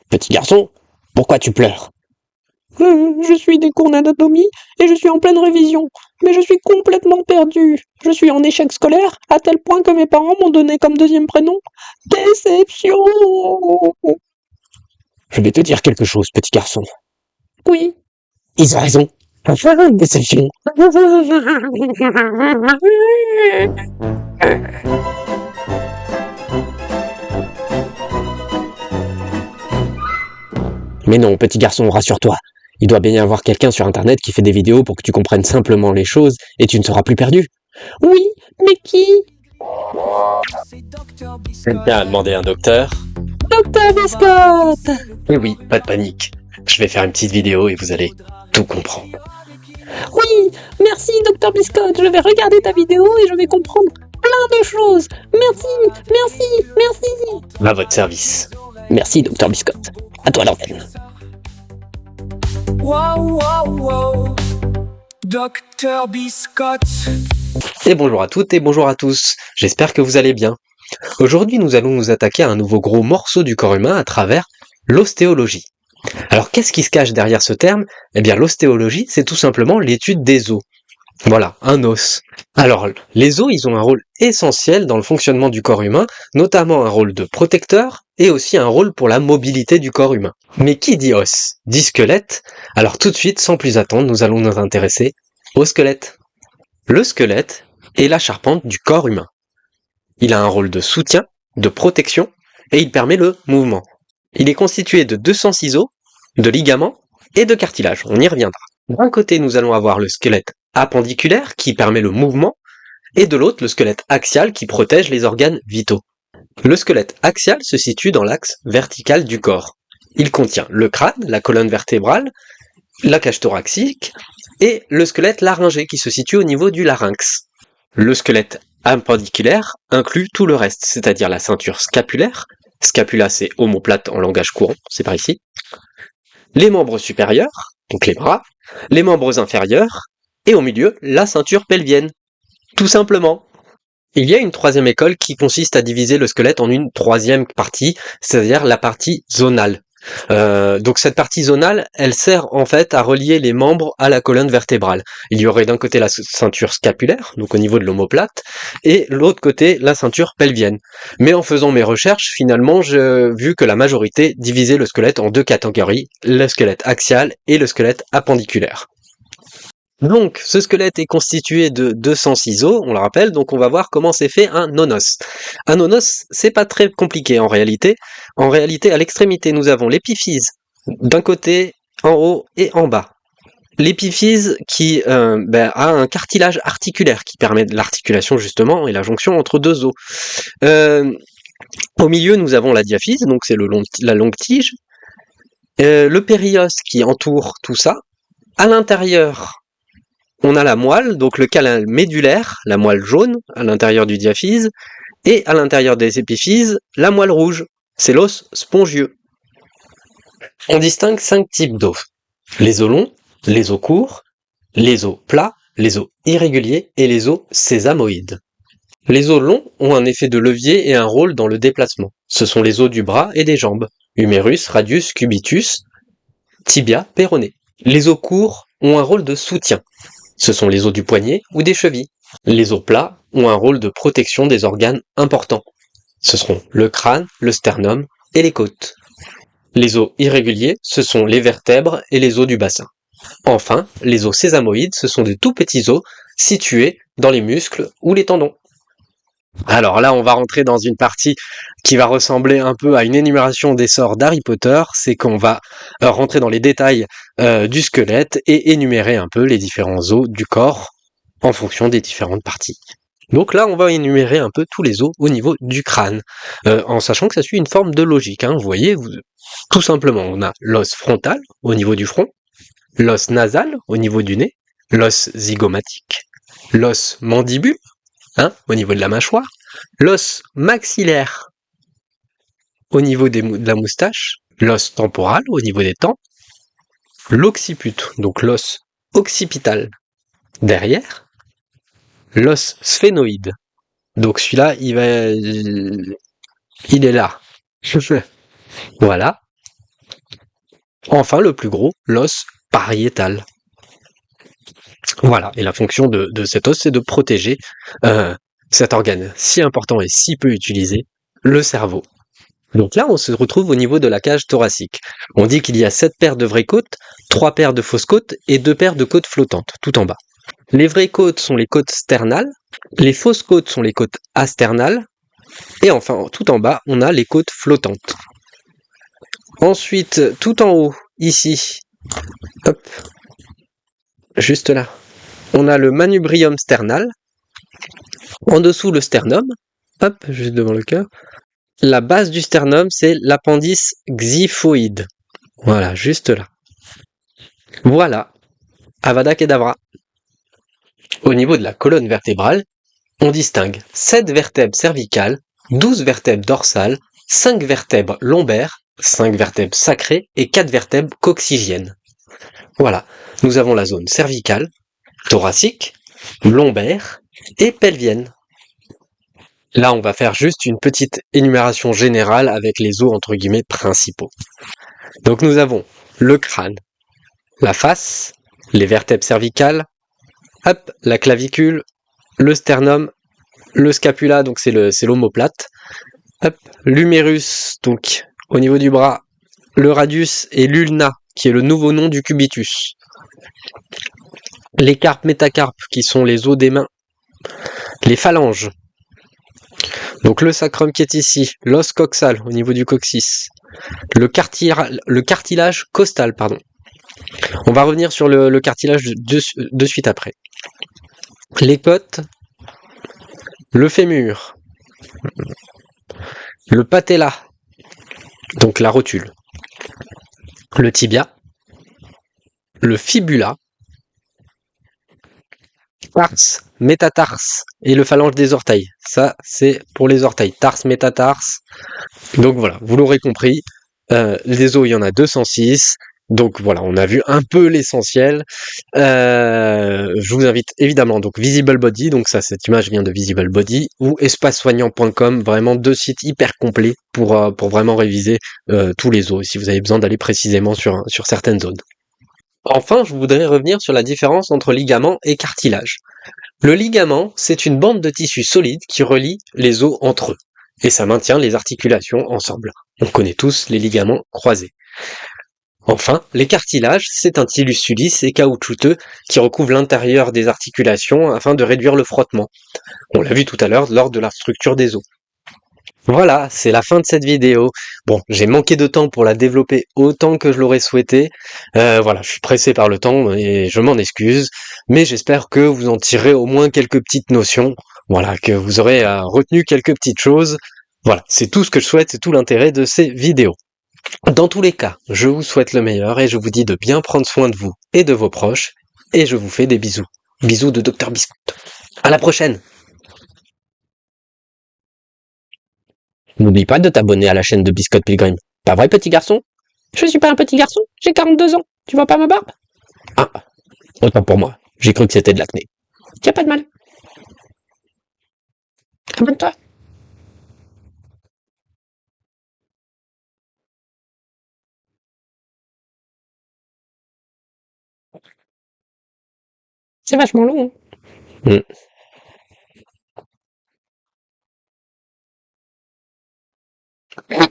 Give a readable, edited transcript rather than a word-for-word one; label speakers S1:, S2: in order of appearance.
S1: Petit garçon, pourquoi tu pleures?
S2: Je suis des cours d'anatomie et je suis en pleine révision, mais je suis complètement perdu. Je suis en échec scolaire à tel point que mes parents m'ont donné comme deuxième prénom Déception.
S1: Je vais te dire quelque chose, petit garçon.
S2: Oui.
S1: Ils ont raison. Déception. Mais non, petit garçon, rassure-toi. Il doit bien y avoir quelqu'un sur Internet qui fait des vidéos pour que tu comprennes simplement les choses et tu ne seras plus perdu.
S2: Oui, mais qui?
S1: Quelqu'un a demandé à un docteur.
S2: Docteur Biscotte.
S1: Et oui, pas de panique. Je vais faire une petite vidéo et vous allez tout comprendre.
S2: Oui, merci Docteur Biscotte. Je vais regarder ta vidéo et je vais comprendre plein de choses. Merci, merci, merci.
S1: À votre service. Merci, docteur Biscotte. À toi l'antenne.
S3: Wow, wow, wow. Docteur Biscotte.
S1: Et bonjour à toutes et bonjour à tous. J'espère que vous allez bien. Aujourd'hui, nous allons nous attaquer à un nouveau gros morceau du corps humain à travers l'ostéologie. Alors, qu'est-ce qui se cache derrière ce terme? Eh bien, l'ostéologie, c'est tout simplement l'étude des os. Voilà, un os. Alors, les os, ils ont un rôle essentiel dans le fonctionnement du corps humain, notamment un rôle de protecteur et aussi un rôle pour la mobilité du corps humain. Mais qui dit os dit squelette. Alors tout de suite, sans plus attendre, nous allons nous intéresser au squelette. Le squelette est la charpente du corps humain. Il a un rôle de soutien, de protection, et il permet le mouvement. Il est constitué de 206 os, de ligaments et de cartilage. On y reviendra. D'un côté, nous allons avoir le squelette appendiculaire qui permet le mouvement, et de l'autre, le squelette axial qui protège les organes vitaux. Le squelette axial se situe dans l'axe vertical du corps. Il contient le crâne, la colonne vertébrale, la cage thoracique et le squelette laryngé qui se situe au niveau du larynx. Le squelette appendiculaire inclut tout le reste, c'est-à-dire la ceinture scapulaire. Scapula, c'est omoplate en langage courant, c'est par ici. Les membres supérieurs, donc les bras, les membres inférieurs, et au milieu, la ceinture pelvienne. Tout simplement. Il y a une troisième école qui consiste à diviser le squelette en une troisième partie, c'est-à-dire la partie zonale. Donc cette partie zonale, elle sert en fait à relier les membres à la colonne vertébrale. Il y aurait d'un côté la ceinture scapulaire, donc au niveau de l'omoplate, et l'autre côté la ceinture pelvienne. Mais en faisant mes recherches, finalement, j'ai vu que la majorité divisait le squelette en deux catégories, le squelette axial et le squelette appendiculaire. Donc, ce squelette est constitué de 206 os, on le rappelle, donc on va voir comment c'est fait un nonos. Un nonos, c'est pas très compliqué en réalité. En réalité, à l'extrémité, nous avons l'épiphyse, d'un côté, en haut et en bas. L'épiphyse qui a un cartilage articulaire qui permet de l'articulation justement et la jonction entre deux os. Au milieu, nous avons la diaphyse, donc c'est la longue tige. Le périos qui entoure tout ça. À l'intérieur, on a la moelle, donc le canal médulaire, la moelle jaune, à l'intérieur du diaphyse, et à l'intérieur des épiphyses, la moelle rouge, c'est l'os spongieux. On distingue 5 types d'os. Les os longs, les os courts, les os plats, les os irréguliers et les os sésamoïdes. Les os longs ont un effet de levier et un rôle dans le déplacement. Ce sont les os du bras et des jambes, humérus, radius, cubitus, tibia, péroné. Les os courts ont un rôle de soutien. Ce sont les os du poignet ou des chevilles. Les os plats ont un rôle de protection des organes importants. Ce seront le crâne, le sternum et les côtes. Les os irréguliers, ce sont les vertèbres et les os du bassin. Enfin, les os sésamoïdes, ce sont de tout petits os situés dans les muscles ou les tendons. Alors là, on va rentrer dans une partie qui va ressembler un peu à une énumération des sorts d'Harry Potter, c'est qu'on va rentrer dans les détails du squelette et énumérer un peu les différents os du corps en fonction des différentes parties. Donc là, on va énumérer un peu tous les os au niveau du crâne, en sachant que ça suit une forme de logique. Vous voyez, tout simplement, on a l'os frontal au niveau du front, l'os nasal au niveau du nez, l'os zygomatique, l'os mandibule, au niveau de la mâchoire, l'os maxillaire au niveau de la moustache, l'os temporal au niveau des tempes, l'occiput, donc l'os occipital derrière, l'os sphénoïde Donc celui-là, il est là. Voilà. Enfin, le plus gros, l'os pariétal. Voilà. Et la fonction de cet os, c'est de protéger cet organe si important et si peu utilisé, le cerveau. Donc là, on se retrouve au niveau de la cage thoracique. On dit qu'il y a 7 paires de vraies côtes, 3 paires de fausses côtes et 2 paires de côtes flottantes, tout en bas. Les vraies côtes sont les côtes sternales, les fausses côtes sont les côtes asternales, et enfin, tout en bas, on a les côtes flottantes. Ensuite, tout en haut, ici, hop, juste là, on a le manubrium sternal, en dessous le sternum, hop, juste devant le cœur. La base du sternum, c'est l'appendice xiphoïde. Voilà, juste là. Voilà, Avada Kedavra. Au niveau de la colonne vertébrale, on distingue 7 vertèbres cervicales, 12 vertèbres dorsales, 5 vertèbres lombaires, 5 vertèbres sacrées et 4 vertèbres coccygiennes. Voilà, nous avons la zone cervicale, thoracique, lombaire et pelvienne. Là, on va faire juste une petite énumération générale avec les os entre guillemets principaux. Donc nous avons le crâne, la face, les vertèbres cervicales, hop, la clavicule, le sternum, le scapula, donc c'est l'omoplate, hop, l'humérus, donc au niveau du bras, le radius et l'ulna, qui est le nouveau nom du cubitus. Les carpes métacarpes, qui sont les os des mains, les phalanges, donc le sacrum qui est ici, l'os coxal au niveau du coccyx, le cartilage costal, pardon. On va revenir sur le cartilage de suite après. Les côtes, le fémur, le patella, donc la rotule, le tibia, le fibula, tarse, métatarse et le phalange des orteils. Ça, c'est pour les orteils. Tarse, métatarse. Donc voilà, vous l'aurez compris, les os, il y en a 206. Donc voilà, on a vu un peu l'essentiel. Je vous invite évidemment, donc Visible Body, donc ça, cette image vient de Visible Body, ou espacesoignant.com, vraiment 2 sites hyper complets pour vraiment réviser tous les os, si vous avez besoin d'aller précisément sur certaines zones. Enfin, je voudrais revenir sur la différence entre ligament et cartilage. Le ligament, c'est une bande de tissu solide qui relie les os entre eux, et ça maintient les articulations ensemble. On connaît tous les ligaments croisés. Enfin, les cartilages, c'est un tissu lisse et caoutchouteux qui recouvre l'intérieur des articulations afin de réduire le frottement. On l'a vu tout à l'heure lors de la structure des os. Voilà, c'est la fin de cette vidéo. Bon, j'ai manqué de temps pour la développer autant que je l'aurais souhaité. Voilà, je suis pressé par le temps et je m'en excuse. Mais j'espère que vous en tirerez au moins quelques petites notions. Voilà, que vous aurez retenu quelques petites choses. Voilà, c'est tout ce que je souhaite, c'est tout l'intérêt de ces vidéos. Dans tous les cas, je vous souhaite le meilleur et je vous dis de bien prendre soin de vous et de vos proches. Et je vous fais des bisous. Bisous de Dr Biscotte. À la prochaine! N'oublie pas de t'abonner à la chaîne de Biscotte Pilgrim. Pas vrai, petit garçon?
S2: Je suis pas un petit garçon, j'ai 42 ans. Tu vois pas ma barbe?
S1: Ah, autant pour moi. J'ai cru que c'était de l'acné.
S2: Y'a pas de mal. Abonne-toi. C'est vachement long.
S1: Hmm.
S2: Hein.